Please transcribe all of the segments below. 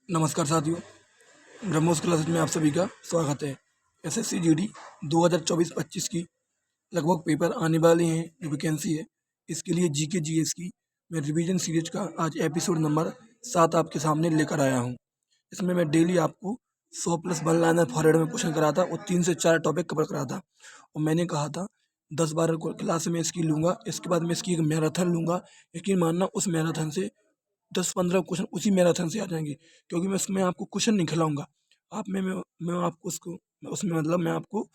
नमस्कार साथियों, ब्रह्मोस क्लासेस में आप सभी का स्वागत है। एसएससी जीडी 2024-25 की लगभग पेपर आने वाले हैं, जो वैकेंसी है इसके लिए जीके जीएस की मैं रिवीजन सीरीज का आज एपिसोड नंबर 7 आपके सामने लेकर आया हूं। इसमें मैं डेली आपको 100+ वन लाइनर फॉरवर्ड में क्वेश्चन कराता और 3 से 4 टॉपिक कवर कराता। और मैंने कहा था 10-12 क्लास में इसकी लूँगा, इसके बाद मैं इसकी एक मैराथन लूँगा। यकीन मानना उस मैराथन से 10-15 क्वेश्चन उसी मैराथन से आ जाएंगे, क्योंकि मैं उसमें आपको क्वेश्चन नहीं खिलाऊंगा। आप में मैं आपको उसको उसमें मतलब मैं आपको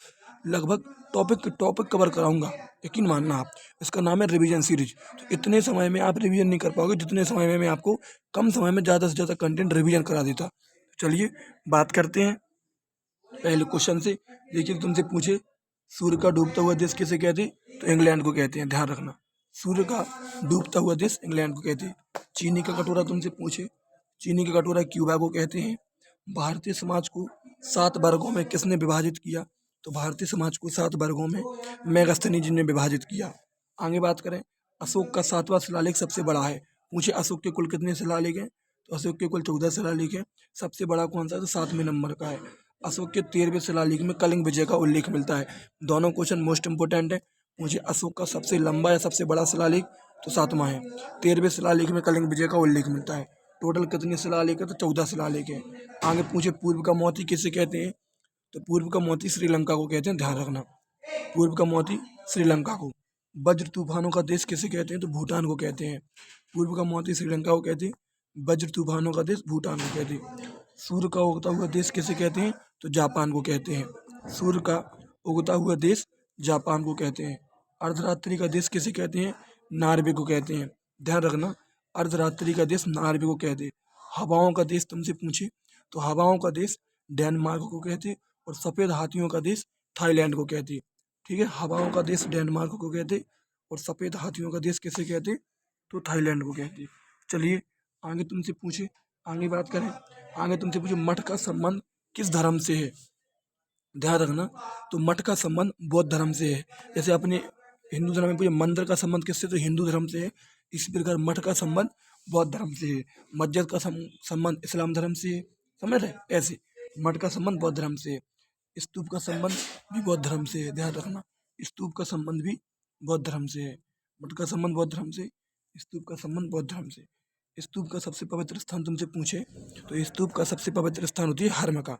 लगभग टॉपिक कवर कराऊंगा। यकीन मानना आप, इसका नाम है रिवीजन सीरीज। तो इतने समय में आप रिवीजन नहीं कर पाओगे जितने समय में मैं आपको कम समय में ज़्यादा से ज़्यादा कंटेंट रिवीजन करा देता। चलिए बात करते हैं पहले क्वेश्चन से। देखिए तुमसे पूछे, सूर्य का डूबता हुआ देश किसे कहते हैं? तो इंग्लैंड को कहते हैं, ध्यान रखना। सूर्य का डूबता हुआ देश इंग्लैंड को कहते हैं। चीनी का कटोरा तुमसे पूछे, चीनी का कटोरा क्यूबा को कहते हैं। भारतीय समाज को 7 वर्गों में किसने विभाजित किया? तो भारतीय समाज को 7 वर्गों में मेगास्थनीज ने विभाजित किया। आगे बात करें, अशोक का 7वां शिलालेख सबसे बड़ा है। पूछे अशोक के कुल कितने शिलालेख हैं? तो अशोक के कुल 14 शिलालेख हैं। सबसे बड़ा कौन सा है? तो 7वें नंबर का है। अशोक के 13वें शिलालेख में कलिंग विजय का उल्लेख मिलता है। दोनों क्वेश्चन मोस्ट इंपोर्टेंट है। मुझे अशोक का सबसे लंबा या सबसे बड़ा शिलालेख तो 7वां है। 13वें शिलालेख में कलिंग विजय का उल्लेख मिलता है। टोटल कितने शिलालेख है? तो 14 शिलालेख है। आगे पूछे, पूर्व का मोती किसे कहते हैं? तो पूर्व का मोती श्रीलंका को कहते हैं, ध्यान रखना। पूर्व का मोती श्रीलंका को। वज्र तूफानों का देश किसे कहते हैं? तो भूटान को कहते हैं। पूर्व का मोती श्रीलंका को कहते हैं, वज्र तूफानों का देश भूटान को कहते हैं। सूर्य का उगता हुआ देश किसे कहते हैं? तो जापान को कहते हैं। सूर्य का उगता हुआ देश जापान को कहते हैं। अर्धरात्रि का देश किसे कहते हैं? नॉर्वे को कहते हैं, ध्यान रखना। अर्धरात्रि का देश नॉर्वे को कहते हैं। हवाओं का देश तुमसे पूछे, तो हवाओं का देश डेनमार्क को कहते हैं। और सफ़ेद हाथियों का देश थाईलैंड को कहते हैं। ठीक है, हवाओं का देश डेनमार्क को कहते हैं और सफ़ेद हाथियों का देश किसे कहते हैं? तो थाईलैंड को कहते हैं। चलिए आगे तुमसे पूछे, आगे बात करें। आगे तुमसे पूछे, मठ का संबंध किस धर्म से है? ध्यान रखना, तो मठ का संबंध बौद्ध धर्म से है। जैसे अपने हिंदू धर्म में पूछे मंदिर का संबंध किससे? तो हिंदू धर्म से है। इसी प्रकार मठ का संबंध बौद्ध धर्म से है। मस्जिद का संबंध इस्लाम धर्म से है। समझ रहे? ऐसे मठ का संबंध बौद्ध धर्म से है। स्तूप का संबंध भी बौद्ध धर्म से है, ध्यान रखना। स्तूप का संबंध भी बौद्ध धर्म से है। मठ का संबंध बौद्ध धर्म से, स्तूप का संबंध बौद्ध धर्म से। स्तूप का सबसे पवित्र स्थान तुमसे पूछे, तो स्तूप का सबसे पवित्र स्थान होती है हर्मका।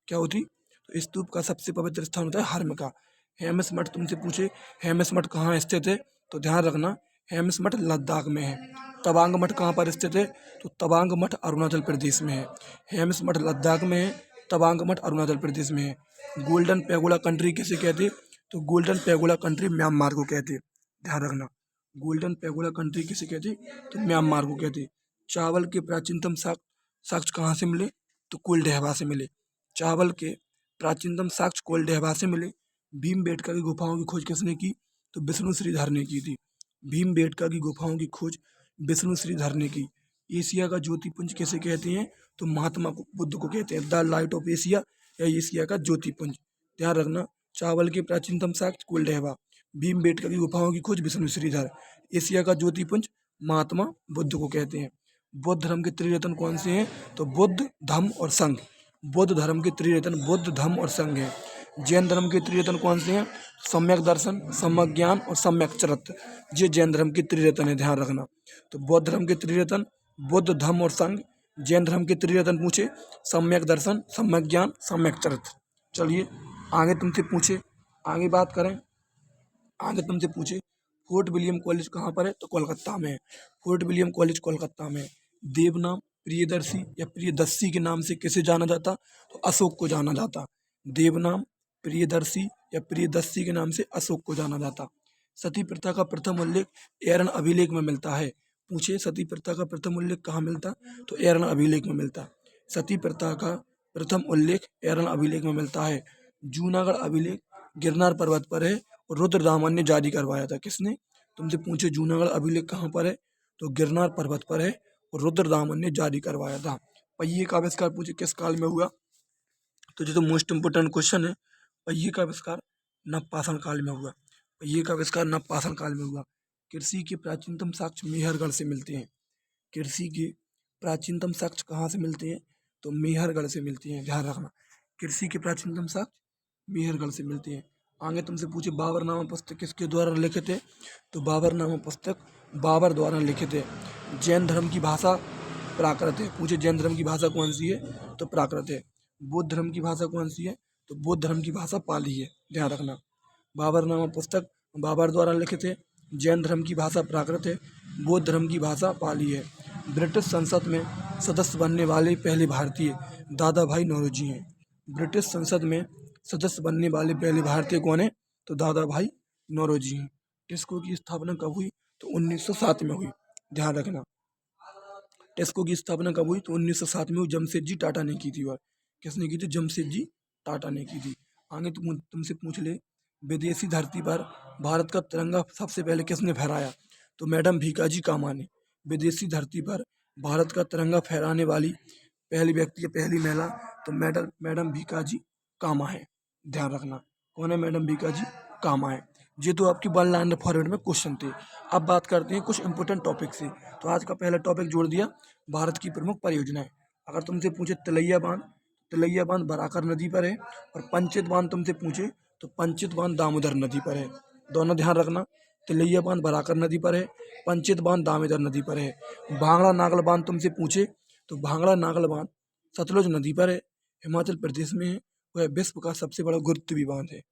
क्या होती? तो स्तूप का सबसे पवित्र स्थान होता है हर्मका। हेमस मठ तुमसे पूछे, हेमस मठ कहाँ स्थित है? तो ध्यान रखना, हेमस मठ लद्दाख में है। तवांग मठ कहाँ पर स्थित है? तो तवांग मठ अरुणाचल प्रदेश में है। हेमस मठ लद्दाख में है, तवांग मठ अरुणाचल प्रदेश में है। गोल्डन पेगोडा कंट्री किसे कहते? तो गोल्डन पेगोडा कंट्री म्यांमार को कहते। ध्यान रखना, गोल्डन पेगोडा कंट्री किसे कहते? तो म्यांमार को कहते। चावल के प्राचीनतम साक्ष्य कहाँ से मिले? तो कोल्ड से मिले। चावल के प्राचीनतम साक्ष्य कोल्ड से मिले। भीमबेटका की गुफाओं की खोज किसने की? तो विष्णु श्रीधर ने की थी। भीमबेटका की गुफाओं की खोज विष्णु श्रीधर ने की। एशिया का ज्योतिपुंज किसे कहते हैं? तो महात्मा बुद्ध को कहते हैं। द लाइट ऑफ एशिया या एशिया का ज्योतिपुंज। ध्यान रखना, चावल के प्राचीनतम साक्ष्य कोल्ड भीमबेटका की गुफाओं की खोज विष्णु श्रीधर। एशिया का ज्योतिपुंज महात्मा बुद्ध को कहते हैं। बौद्ध धर्म के त्रिरत्न कौन से हैं? तो बुद्ध, धम्म और संघ। बौद्ध धर्म के त्रिरत्न बुद्ध, धम्म और संघ है। जैन धर्म के त्रिरत्न कौन से हैं? सम्यक दर्शन, सम्यक ज्ञान और सम्यक चरित्र। ये जैन धर्म के त्रिरत्न है, ध्यान रखना। तो बौद्ध धर्म के त्रिरत्न बुद्ध, धम्म और संघ। जैन धर्म के त्रिरत्न पूछे, सम्यक दर्शन, सम्यक ज्ञान, सम्यक चरित्र। चलिए आगे तुमसे पूछे, आगे बात करें। आगे तुमसे पूछे, फोर्ट विलियम कॉलेज कहाँ पर है? तो कोलकाता में है। फोर्ट विलियम कॉलेज कोलकाता में है। देवनाम प्रियदर्शी या प्रियदर्शी के नाम से किसे जाना जाता? तो अशोक को जाना जाता। देवनाम प्रियदर्शी या प्रियदर्शी के नाम से अशोक को जाना जाता। सती प्रथा का प्रथम उल्लेख एरन अभिलेख में मिलता है। पूछे, सती प्रथा का प्रथम उल्लेख कहाँ मिलता? तो एरन अभिलेख में मिलता। सती प्रथा का प्रथम उल्लेख एरन अभिलेख में मिलता है। जूनागढ़ अभिलेख गिरनार पर्वत पर है और रुद्रदामन ने जारी करवाया था। किसने? तुमसे पूछे जूनागढ़ अभिलेख कहाँ पर है? तो गिरनार पर्वत पर है और रुद्रदामन ने जारी करवाया था। पहिए का आविष्कार पूछे किस काल में हुआ? तो ये तो मोस्ट इम्पोर्टेंट क्वेश्चन है। पहिए का आविष्कार नवपाषाण काल में हुआ। पहिए का आविष्कार नवपाषाण काल में हुआ। कृषि के प्राचीनतम साक्ष्य मेहरगढ़ से मिलते हैं। कृषि के प्राचीनतम साक्ष्य कहाँ से मिलते हैं? तो मेहरगढ़ से मिलती हैं, ध्यान रखना। कृषि के प्राचीनतम साक्ष्य मेहरगढ़ से मिलती हैं। आगे तुमसे पूछे बाबरनामा पुस्तक किसके द्वारा लिखित है, तो बाबरनामा पुस्तक बाबर द्वारा लिखित है। जैन धर्म की भाषा प्राकृत है। पूछे जैन धर्म की भाषा कौन सी है, तो प्राकृत है। बौद्ध धर्म की भाषा कौन सी है, तो बौद्ध धर्म की भाषा पाली है, ध्यान रखना। बाबरनामा पुस्तक बाबर द्वारा लिखित है। जैन धर्म की भाषा प्राकृत है। बौद्ध धर्म की भाषा पाली है। ब्रिटिश संसद में सदस्य बनने वाले पहले भारतीय दादा भाई नौरोजी हैं। ब्रिटिश संसद में सदस्य बनने वाले पहले भारतीय कौन है, तो दादा भाई नौरोजी हैं। टेस्को की स्थापना कब हुई, तो 1907 में हुई, ध्यान रखना। टेस्को की स्थापना कब हुई, तो 1907 में हुई। जमशेद जी टाटा ने की थी। वह किसने की थी, जमशेद जी टाटा ने की थी। आगे तुमसे पूछ ले, विदेशी धरती पर भारत का तिरंगा सबसे पहले किसने फहराया, तो मैडम भीकाजी कामा ने। विदेशी धरती पर भारत का तिरंगा फहराने वाली पहली व्यक्ति, पहली महिला, तो मैडम भीकाजी कामा है, ध्यान रखना। कौन है, मैडम भीकाजी कामा है। ये तो आपकी वन लाइन फॉरवर्ड में क्वेश्चन थे। अब बात करते हैं कुछ इंपोर्टेंट टॉपिक से। तो आज का पहला टॉपिक जोड़ दिया, भारत की प्रमुख परियोजनाएं। अगर तुमसे पूछे तिलैया बांध बराकर नदी पर है। और पंचित बांध तुमसे पूछे, तो पंचित बांध दामोदर नदी पर है। दोनों ध्यान रखना, तिलैया बांध बराकर नदी पर है, पंचित बांध दामोदर नदी पर है। भांगड़ा नागल बांध तुमसे पूछे, तो भांगड़ा नागल बांध सतलुज नदी पर है, हिमाचल प्रदेश में है। वह विश्व का सबसे बड़ा गुरुत्वीय बांध है,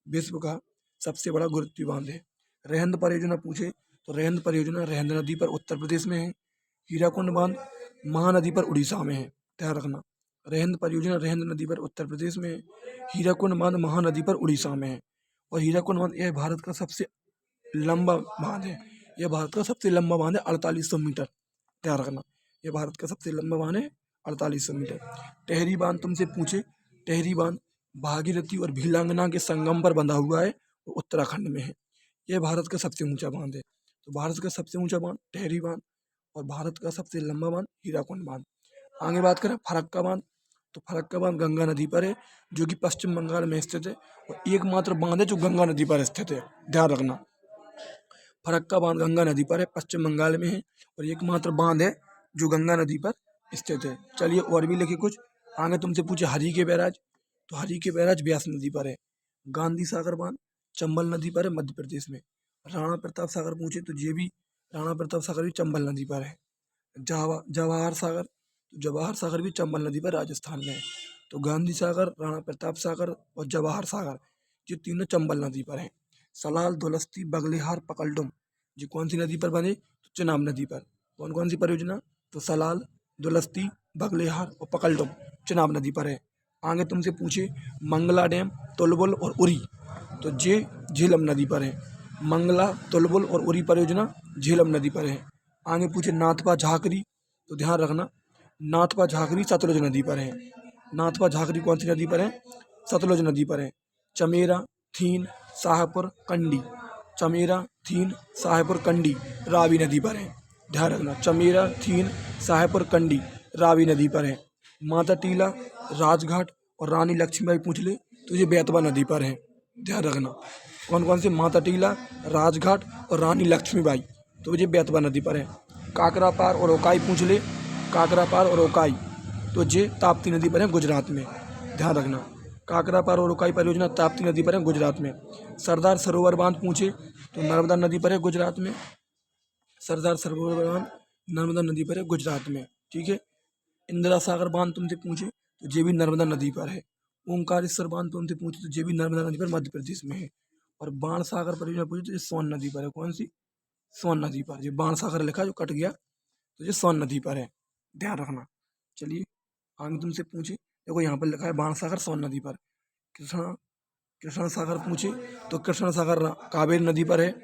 विश्व का सबसे बड़ा गुरुत्वीय बांध है। रेहंद परियोजना पूछे, तो रेहंद परियोजना रेहंद नदी पर उत्तर प्रदेश में है। हीराकुंड बांध महानदी पर उड़ीसा में है, ध्यान रखना। रेहंद परियोजना रेहंद नदी पर उत्तर प्रदेश में है। हीराकुंड बांध महानदी पर उड़ीसा में है। और हीराकुंड बांध यह भारत का सबसे लंबा बांध है। यह भारत का सबसे लंबा बांध है, 4800 मीटर, ध्यान रखना। यह भारत का सबसे लंबा बांध है, 4800 मीटर। टेहरी बांध तुमसे पूछे, टेहरी बांध भागीरथी और भीलांगना के संगम पर बंधा हुआ है, वो उत्तराखंड में है। यह भारत का सबसे ऊंचा बांध है। तो भारत का सबसे ऊंचा बांध टेहरी बांध, और भारत का सबसे लंबा बांध हीराकुंड बांध। आगे बात करें फरक्का बांध, तो फरक्का बांध गंगा नदी पर है, जो कि पश्चिम बंगाल में स्थित है। और एकमात्र बांध है जो गंगा नदी पर स्थित है, ध्यान रखना। फरक्का बांध गंगा नदी पर है, पश्चिम बंगाल में है। और एकमात्र बांध है जो गंगा नदी पर स्थित है। चलिए और भी लिखे कुछ। आगे तुमसे पूछे हरी के बैराज, तो हरी के बैराज ब्यास नदी पर है। गांधी सागर बांध चंबल नदी पर है, मध्य प्रदेश में। राणा प्रताप सागर पूछे, तो ये भी राणा प्रताप सागर भी चंबल नदी पर है। जवाहर सागर भी चंबल नदी पर राजस्थान में है। तो गांधी सागर, राणा प्रताप सागर और जवाहर सागर, ये तीनों चंबल नदी पर हैं। सलाल, दुलस्ती, बगलिहार, पकलडुम, ये कौन सी नदी पर बने, तो चेनाब नदी पर। कौन कौन सी परियोजना, तो सलाल, दुलस्ती, बगलिहार और पकलडुम चेनाब नदी पर है। आगे तुमसे पूछे मंगला डैम, तुलबुल और उरी, तो ये झेलम नदी पर है। मंगला, तुलबुल और उरी परियोजना झेलम नदी पर है। आगे पूछे नाथपा झाकरी, तो ध्यान रखना, नाथपा झाकरी सतलुज नदी पर है। नाथपा झाकरी कौन सी नदी पर है, सतलुज नदी पर है। चमेरा, थीन, शाहपुर, कंडी, चमेरा, थीन, शाहपुर, कंडी रावी नदी पर है, ध्यान रखना। चमेरा, थीन, शाहपुर, कंडी रावी नदी पर है। माता टीला, राजघाट और रानी लक्ष्मीबाई पूछ ले, तो ये बेतवा नदी पर है, ध्यान रखना। कौन कौन से, माता टीला, राजघाट और रानी लक्ष्मीबाई, तो ये बेतवा नदी पर है। काकरा पार और ओकाई पूछ ले, काकरा पार और ओकाई, तो ये ताप्ती नदी पर है, गुजरात में, ध्यान रखना। काकरा पार और ओकाई परियोजना ताप्ती नदी पर है, गुजरात में। सरदार सरोवर बांध पूछे, तो नर्मदा नदी पर है, गुजरात में। सरदार सरोवर बांध नर्मदा नदी पर है, गुजरात में, ठीक है। इंदिरा सागर बांध तुमसे पूछे, तो ये भी नर्मदा नदी पर है। ओंकारेश्वर बांध तुमसे पूछे, तो ये भी नर्मदा नदी पर मध्य प्रदेश में है। और बाण सागर परियोजना पूछे, तो ये सोन नदी पर है। कौन सी, सोन नदी पर। ये बाण सागर लिखा जो कट गया, तो ये सोन नदी पर है, ध्यान रखना। चलिए आगे तुमसे पूछे, देखो यहाँ पर लिखा है बाण सागर सोन नदी पर। कृष्ण सागर पूछे, तो कृष्ण सागर कावेरी नदी पर है।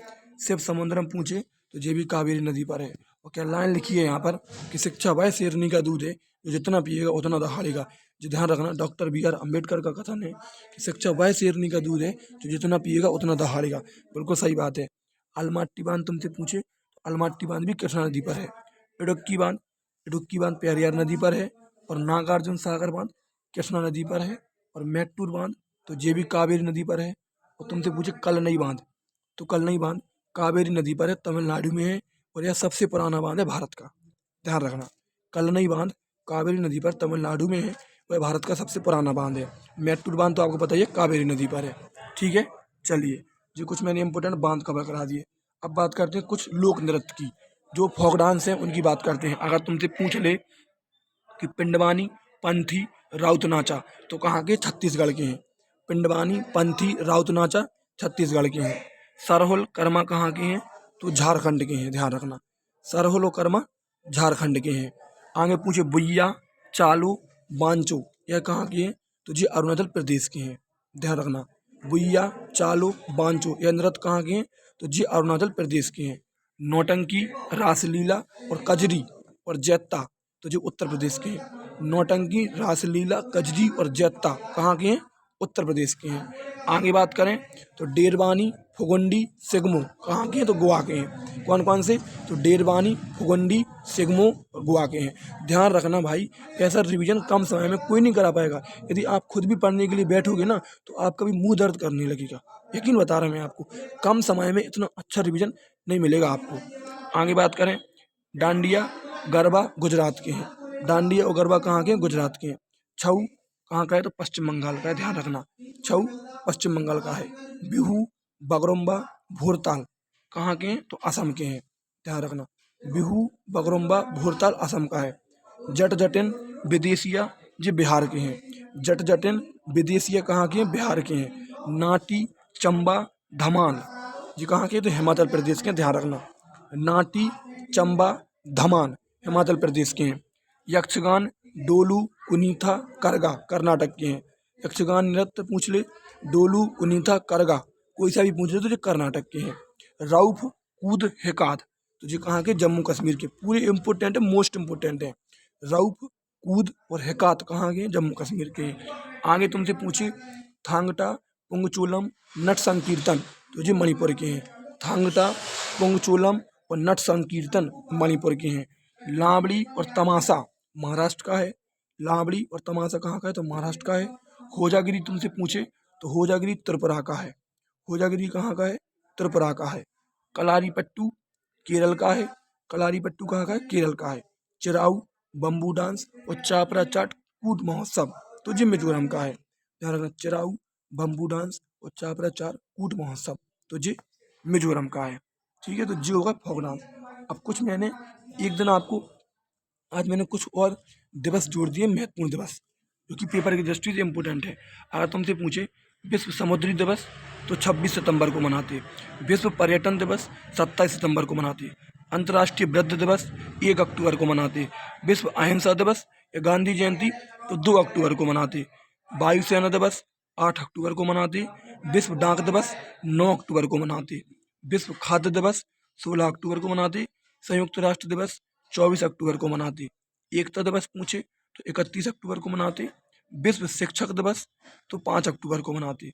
शिव समुद्रम पूछे, तो ये भी कावेरी नदी पर है। और क्या लाइन लिखी है यहाँ पर कि शिक्षा वह शेरनी का दूध है जो जितना पिएगा उतना दहाड़ेगा। जो ध्यान रखना, डॉक्टर BR अम्बेडकर का कथन है कि शिक्षा वह शेरनी का दूध है जो जितना पिएगा उतना दहाड़ेगा। बिल्कुल सही बात है। अलमाट्टी बांध तुमसे पूछे, तो अलमाट्टी बांध भी कृष्णा नदी पर है। इडुक्की बांध पेरियार नदी पर है। और नागार्जुन सागर बांध कृष्णा नदी पर है। और मैट्टूर बांध, तो ये भी कावेरी नदी पर है। और तुमसे पूछे कलनई बांध, तो कलनई बांध कावेरी नदी पर है, तमिलनाडु में है। और यह सबसे पुराना बांध है भारत का, ध्यान रखना। कलनई बांध कावेरी नदी पर तमिलनाडु में है, वह भारत का सबसे पुराना बांध है। मैट्टूर बांध तो आपको पता ही है कावेरी नदी पर है। ठीक है, चलिए जी, कुछ मैंने इंपॉर्टेंट बांध कवर करा दिए। अब बात करते हैं कुछ लोक नृत्य की, जो फोक डांस हैं उनकी बात करते हैं। अगर तुमसे पूछ ले कि पिंडवानी, पंथी, राउत नाचा तो कहाँ के? छत्तीसगढ़ के हैं। पिंडवानी, पंथी, राउत नाचा छत्तीसगढ़ के हैं। सरहुल, कर्मा कहाँ के हैं? तो झारखंड के हैं, ध्यान रखना। सरहुल और कर्मा झारखंड के हैं। आगे पूछे बुइया, चालू, बांचो, यह कहाँ के हैं? तो जी अरुणाचल प्रदेश के हैं, ध्यान रखना। बुइया, चालू, बांचो यह नृत्य कहाँ के हैं? तो जी अरुणाचल प्रदेश के हैं। नौटंकी, रासलीला और कजरी और जैत्ता तो जो उत्तर प्रदेश के हैं। नौटंकी, रासलीला, कजरी और जैत्ता कहाँ के हैं? उत्तर प्रदेश के हैं। आगे बात करें तो डेरवानी, फुगुंडी, सिगमो कहाँ के हैं? तो गोवा के हैं। कौन कौन से? तो डेरवानी, फुगुंडी, सिगमो और गोवा के हैं। ध्यान रखना भाई, ऐसा रिवीजन कम समय में कोई नहीं करा पाएगा। यदि आप खुद भी पढ़ने के लिए बैठोगे ना तो आपका भी मुंह दर्द करने लगेगा। यकीन बता रहा मैं आपको, कम समय में इतना अच्छा रिवीजन नहीं मिलेगा आपको। आगे बात करें, डांडिया, गरबा गुजरात के हैं। डांडिया और गरबा कहाँ के हैं? गुजरात के हैं। छऊ कहाँ का है? तो पश्चिम बंगाल का है, ध्यान रखना। छऊ पश्चिम बंगाल का है। बिहू, बगरुम्बा, भोरताल कहाँ के हैं? तो असम के हैं, ध्यान रखना। बिहू, बगरुम्बा, भोरताल असम का है। जट जटिन, विदेशिया जी बिहार के हैं। जट जटिन, विदेशिया कहाँ के हैं? बिहार के हैं। नाटी, चंबा, धमाल जी कहाँ के हैं? तो हिमाचल प्रदेश के हैं, ध्यान रखना। नाटी, चंबा, धमान हिमाचल प्रदेश के हैं। यक्षगान, डोलू, कुनीथा, करगा कर्नाटक के हैं। यक्षगान नृत्य पूछ ले, डोलू, कुनीथा, करगा कोई सा भी पूछ ले तो ये कर्नाटक के हैं। रऊफ, कूद, हिकात तो ये कहाँ के? जम्मू कश्मीर के। पूरे इंपोर्टेंट है, मोस्ट इंपोर्टेंट है। रऊफ, कूद और हिकात कहाँ के? जम्मू कश्मीर के हैं। आगे तुमसे पूछे थांगटा, पुंगचूलम, नट संकीर्तन तो ये मणिपुर के हैं। थांगटा, पुंगचूलम और नट संकीर्तन मणिपुर के हैं। लावड़ी और तमाशा महाराष्ट्र का है। लावड़ी और तमाशा कहाँ का है? तो महाराष्ट्र का है। होजागिरी तुमसे पूछे तो होजागिरी त्रिपुरा का है। होजागिरी कहाँ का है? त्रिपुरा का है। कलारी पट्टू केरल का है। कलारी पट्टू कहाँ का है? केरल का है। चिराऊ, बम्बू डांस और चापरा चाट कूट महोत्सव तो ये मिजोरम का है, ध्यान रखना। चिराऊ, बम्बू डांस और चापरा चाट कूट महोत्सव तो ये मिजोरम का है। ठीक है, तो ये होगा फोक डांस। अब कुछ मैंने एक दिन आपको आज मैंने कुछ और दिवस जोड़ दिए, महत्वपूर्ण दिवस जो कि पेपर की दृष्टि से इम्पोर्टेंट है। अगर तुमसे पूछे विश्व समुद्री दिवस तो 26 सितंबर को मनाते हैं। विश्व पर्यटन दिवस 27 सितंबर को मनाते हैं। अंतर्राष्ट्रीय वृद्ध दिवस 1 अक्टूबर को मनाते हैं। विश्व अहिंसा दिवस या गांधी जयंती तो 2 अक्टूबर को मनाते हैं। वायुसेना दिवस 8 अक्टूबर को मनाते हैं। विश्व डाक दिवस 9 अक्टूबर को मनाते हैं। विश्व खाद्य दिवस 16 अक्टूबर को मनाते हैं। संयुक्त राष्ट्र दिवस 24 अक्टूबर को मनाते हैं। एकता दिवस पूछे तो 31 अक्टूबर को मनाते हैं। विश्व शिक्षक दिवस तो 5 अक्टूबर को मनाते हैं।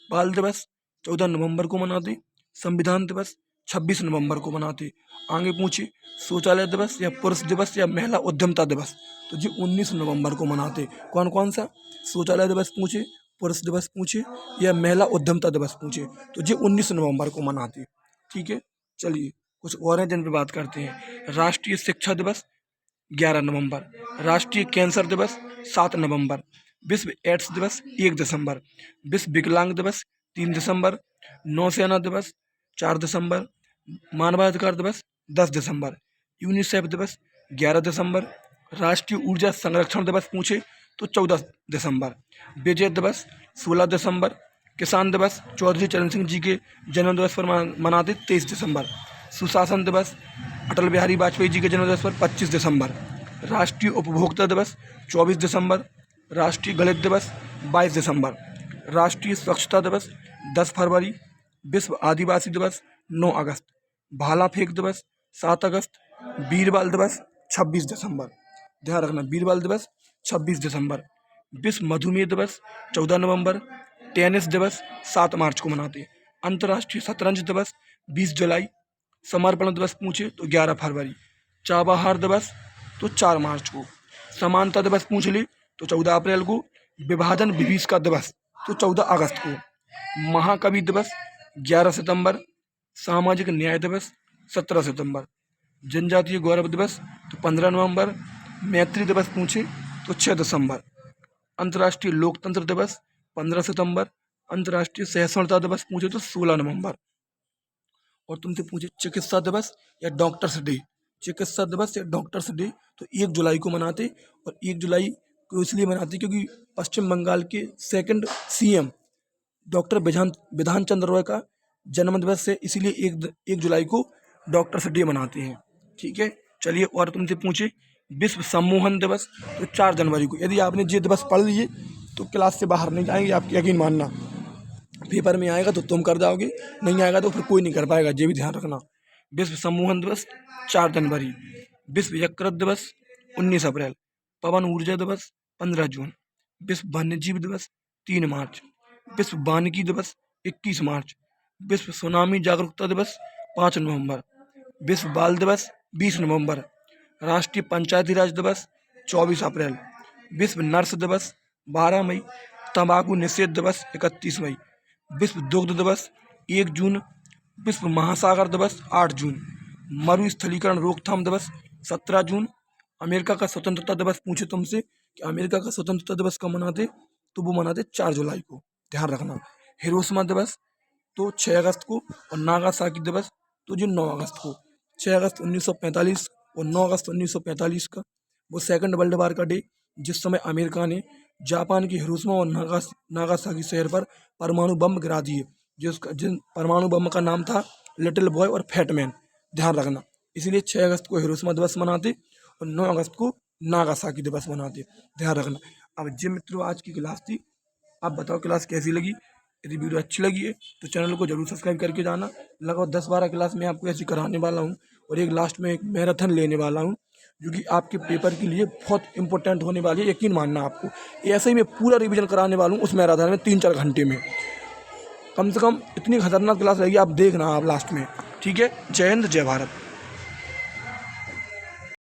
बाल दिवस 14 नवंबर को मनाते हैं। संविधान दिवस 26 नवंबर को मनाते हैं। आगे पूछे शौचालय दिवस या पुरुष दिवस या महिला उद्यमता दिवस तो जी 19 नवंबर को मनाते हैं। कौन कौन सा? शौचालय दिवस पूछे, पुरुष दिवस पूछे या महिला उद्यमता दिवस पूछे तो जी 19 नवंबर को मनाते हैं। ठीक है, चलिए कुछ और हैं जिन पर बात करते हैं। राष्ट्रीय शिक्षा दिवस 11 नवंबर। राष्ट्रीय कैंसर दिवस 7 नवंबर। विश्व एड्स दिवस 1 दिसंबर। विश्व विकलांग दिवस 3 दिसंबर। नौसेना दिवस 4 दिसंबर। मानवाधिकार दिवस 10 दिसंबर। यूनिसेफ दिवस 11 दिसंबर। राष्ट्रीय ऊर्जा संरक्षण दिवस पूछे तो 14 दिसंबर। विजय दिवस 16 दिसंबर। किसान दिवस चौधरी चरण सिंह जी के जन्म दिवस पर मनाते 23 दिसंबर। सुशासन दिवस अटल बिहारी वाजपेयी जी के जन्म दिवस पर 25 दिसंबर। राष्ट्रीय उपभोक्ता दिवस 24 दिसंबर। राष्ट्रीय गणित दिवस 22 दिसंबर। राष्ट्रीय स्वच्छता दिवस 10 फरवरी। विश्व आदिवासी दिवस 9 अगस्त। भाला फेंक दिवस 7 अगस्त। बीरबल दिवस 26 दिसंबर, ध्यान रखना बीरबल दिवस 26 दिसंबर। विश्व मधुमेह दिवस 14 नवंबर। टेनिस दिवस 7 मार्च को मनाते हैं। अंतर्राष्ट्रीय शतरंज दिवस 20 जुलाई। समर्पण दिवस पूछे तो 11 फरवरी। चाबहार दिवस तो 4 मार्च को। समानता दिवस पूछ ले तो 14 अप्रैल को। विभाजन विभीषिका दिवस तो 14 अगस्त को। महाकवि दिवस 11 सितंबर। सामाजिक न्याय दिवस 17 सितंबर। जनजातीय गौरव दिवस तो 15 नवंबर। मैत्री दिवस पूछे तो 6 दिसंबर। अंतर्राष्ट्रीय लोकतंत्र दिवस 15 सितंबर। अंतर्राष्ट्रीय सहिष्णुता दिवस पूछे तो 16 नवंबर। और तुमसे पूछे चिकित्सा दिवस या डॉक्टर्स डे, चिकित्सा दिवस या डॉक्टर्स डे तो 1 जुलाई को मनाते। और 1 जुलाई को इसलिए मनाते क्योंकि पश्चिम बंगाल के second CM doctor Bidhan Chandra Roy का जन्म दिवस है, इसीलिए 1 जुलाई को डॉक्टर्स डे मनाते हैं। ठीक है, चलिए। और तुमसे पूछे विश्व सम्मोहन दिवस तो 4 जनवरी को। यदि आपने ये दिवस पढ़ लिए तो क्लास से बाहर नहीं जाएंगे, आप यकीन मानना। पेपर में आएगा तो तुम कर जाओगे, नहीं आएगा तो फिर कोई नहीं कर पाएगा, ये भी ध्यान रखना। विश्व सम्मोहन दिवस 4 जनवरी। विश्व यकृत दिवस 19 अप्रैल। पवन ऊर्जा दिवस 15 जून। विश्व वन्यजीव दिवस 3 मार्च। विश्व वानिकी दिवस 21 मार्च। विश्व सुनामी जागरूकता दिवस 5 नवंबर। विश्व बाल दिवस 20 नवंबर। राष्ट्रीय पंचायती राज दिवस 24 अप्रैल। विश्व नर्स दिवस 12 मई। तंबाकू निषेध दिवस 31 मई। विश्व दुग्ध दिवस 1 जून। विश्व महासागर दिवस 8 जून। मरुस्थलीकरण रोकथाम दिवस 17 जून। अमेरिका का स्वतंत्रता दिवस पूछे तुमसे कि अमेरिका का स्वतंत्रता दिवस कब मनाते, तो वो मनाते 4 जुलाई को, ध्यान रखना। हिरोशिमा दिवस तो 6 अगस्त को। और नागासाकी दिवस तो जो 9 अगस्त को। 6 अगस्त 1945 और 9 अगस्त 1945 का वो सेकंड वर्ल्ड वार का डे, जिस समय अमेरिका ने जापान की हिरोशिमा और नागासाकी शहर पर परमाणु बम गिरा दिए, जिन परमाणु बम का नाम था लिटिल बॉय और फैट मैन, ध्यान रखना। इसीलिए 6 अगस्त को हिरोशिमा दिवस मनाते और 9 अगस्त को नागासाकी दिवस मनाते, ध्यान रखना। अब जी मित्रों, आज की क्लास थी। आप बताओ क्लास कैसी लगी। यदि वीडियो अच्छी लगी है तो चैनल को जरूर सब्सक्राइब करके जाना। लगभग 10-12 क्लास मैं आपको ऐसी कराने वाला हूँ और एक लास्ट में एक मैराथन लेने वाला हूँ, जो कि आपके पेपर के लिए बहुत इंपॉर्टेंट होने वाली है, यकीन मानना आपको। ऐसे ही मैं पूरा रिवीजन कराने वाला हूँ उस मैराथन में 3-4 घंटे में। कम से कम इतनी खतरनाक क्लास रहेगी, आप देखना आप लास्ट में। ठीक है, जय हिंद, जय भारत।